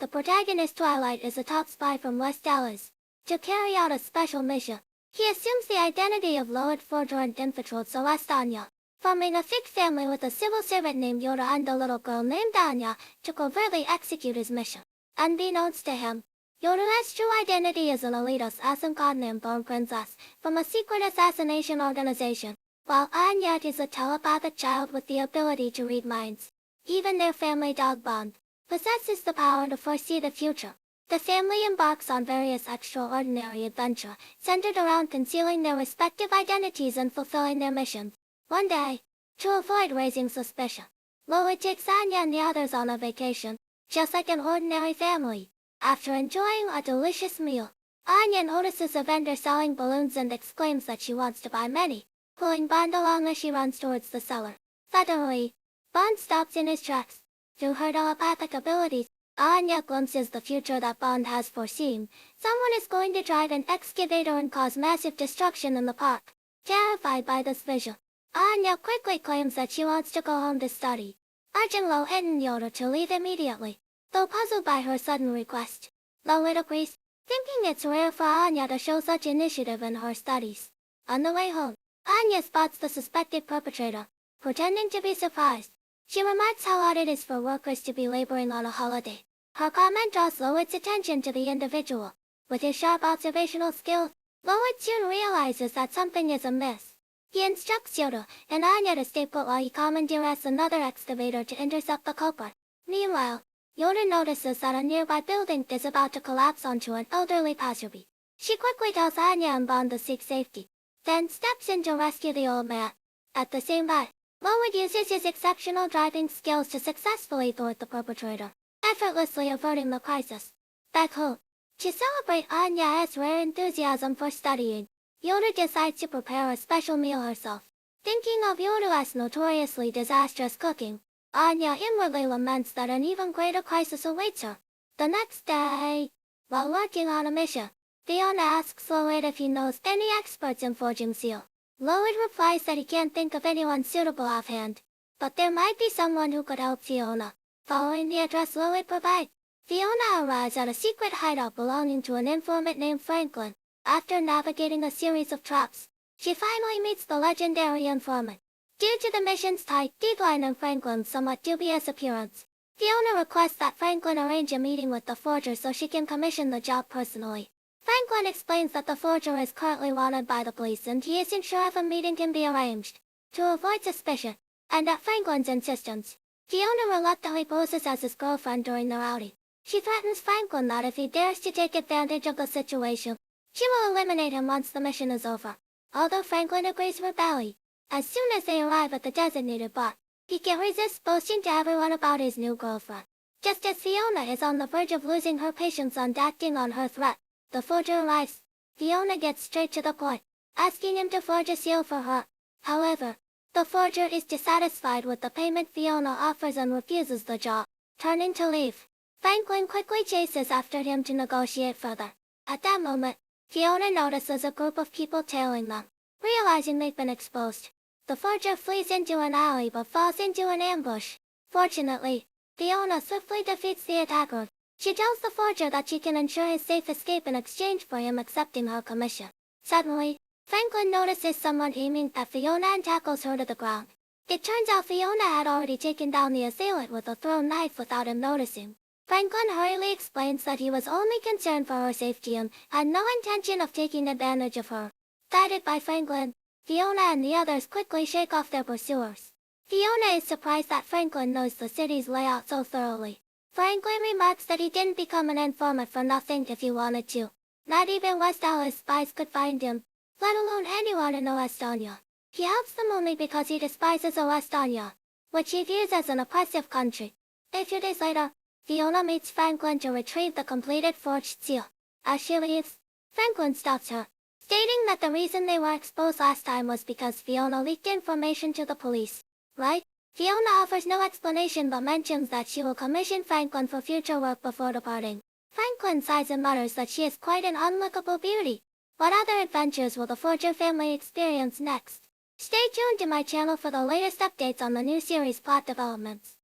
the protagonist Twilight is a top spy from West Dallas. To carry out a special mission, he assumes the identity of Loid Forger and infiltrates Celeste Anya, forming a fake family with a civil servant named Yoda and a little girl named Anya, to covertly execute his mission. Unbeknownst to him, Yoda's true identity is an elite assassin codenamed Bone Princess, from a secret assassination organization, while Anya is a telepathic child with the ability to read minds. Even their family dog Bond possesses the power to foresee the future. The family embarks on various extraordinary adventures, centered around concealing their respective identities and fulfilling their missions. One day, to avoid raising suspicion, Loid takes Anya and the others on a vacation, just like an ordinary family. After enjoying a delicious meal, Anya notices a vendor selling balloons and exclaims that she wants to buy many, pulling Bond along as she runs towards the seller. Suddenly, Bond stops in his tracks. Through her telepathic abilities, Anya glimpses the future that Bond has foreseen. Someone is going to drive an excavator and cause massive destruction in the park. Terrified by this vision, Anya quickly claims that she wants to go home to study, urging Loid and Yoda to leave immediately. Though puzzled by her sudden request, Loid agrees, thinking it's rare for Anya to show such initiative in her studies. On the way home, Anya spots the suspected perpetrator. Pretending to be surprised, she remarks how odd it is for workers to be laboring on a holiday. Her comment draws Loid's attention to the individual. With his sharp observational skills, Loid soon realizes that something is amiss. He instructs Yoda and Anya to stay put while he commandeers another excavator to intercept the culprit. Meanwhile, Yoda notices that a nearby building is about to collapse onto an elderly passerby. She quickly tells Anya and Bond to seek safety, then steps in to rescue the old man. At the same time, Loid uses his exceptional driving skills to successfully thwart the perpetrator, effortlessly averting the crisis. Back home, to celebrate Anya's rare enthusiasm for studying, Yoda decides to prepare a special meal herself. Thinking of Yoda's notoriously disastrous cooking, Anya inwardly laments that an even greater crisis awaits her. The next day, while working on a mission, Fiona asks Loid if he knows any experts in forging steel. Loid replies that he can't think of anyone suitable offhand, but there might be someone who could help Fiona. Following the address Loid provides, Fiona arrives at a secret hideout belonging to an informant named Franklin. After navigating a series of traps, she finally meets the legendary informant. Due to the mission's tight deadline and Franklin's somewhat dubious appearance, Fiona requests that Franklin arrange a meeting with the forger so she can commission the job personally. Franklin explains that the forger is currently wanted by the police and he isn't sure if a meeting can be arranged. To avoid suspicion, and at Franklin's insistence, Fiona reluctantly poses as his girlfriend during their outing. She threatens Franklin that if he dares to take advantage of the situation, she will eliminate him once the mission is over. Although Franklin agrees verbally, as soon as they arrive at the designated bar, he can't resist boasting to everyone about his new girlfriend. Just as Fiona is on the verge of losing her patience and acting on her threat, the forger arrives. Fiona gets straight to the point, asking him to forge a seal for her. However, the forger is dissatisfied with the payment Fiona offers and refuses the job. Turning to leave, Franklin quickly chases after him to negotiate further. At that moment, Fiona notices a group of people tailing them. Realizing they've been exposed, the forger flees into an alley but falls into an ambush. Fortunately, Fiona swiftly defeats the attacker. She tells the forger that she can ensure his safe escape in exchange for him accepting her commission. Suddenly, Franklin notices someone aiming at Fiona and tackles her to the ground. It turns out Fiona had already taken down the assailant with a thrown knife without him noticing. Franklin hurriedly explains that he was only concerned for her safety and had no intention of taking advantage of her. Guided by Franklin, Fiona and the others quickly shake off their pursuers. Fiona is surprised that Franklin knows the city's layout so thoroughly. Franklin remarks that he didn't become an informant for nothing if he wanted to. Not even West Dallas spies could find him, let alone anyone in Estonia. He helps them only because he despises Estonia, which he views as an oppressive country. A few days later, Fiona meets Franklin to retrieve the completed forged seal. As she leaves, Franklin stops her, stating that the reason they were exposed last time was because Fiona leaked information to the police. Right? Fiona offers no explanation but mentions that she will commission Franklin for future work before departing. Franklin sighs and mutters that she is quite an unlookable beauty. What other adventures will the Forger family experience next? Stay tuned to my channel for the latest updates on the new series plot developments.